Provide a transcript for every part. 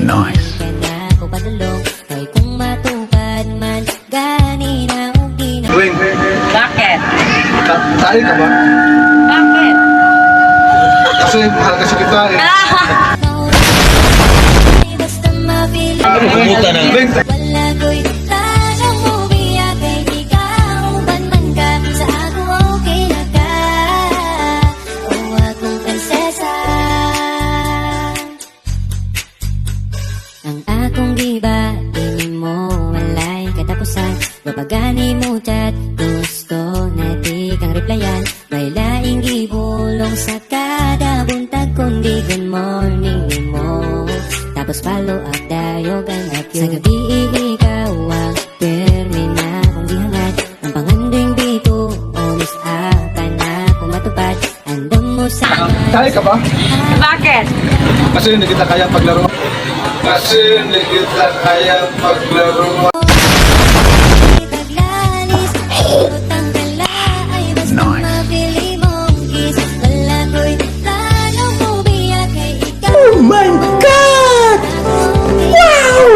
Nice. Wing, Bakit? tayo ka ba? Bakit? Kasi mahal kasi kita eh. Puta na. Wing, ang akong giba, di mo walay katapusan. Babagani mo chat, gusto na di kang replyan. May laing gibulong sa kada buntag, kundi good morning ni mo. Tapos follow up dayo ganap yun. Sa gabi ikaw ang permi na kung di hangad. Ang panganding dito, omis ata na kung matupad. Andam mo sa tayo ka ba? Bakit? Kasi hindi kita kaya paglaro. Kasi hindi kita kaya paglaro. Oh my God! Wow!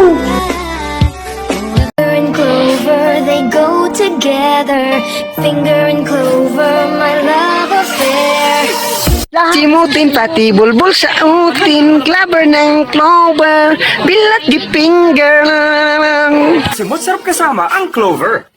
Finger and clover, they go together. Finger and clover, my love affair. Simutin pati bulbul sa utin, clabber ng clover, bilat di finger. Simot sarap kasama ang Clover.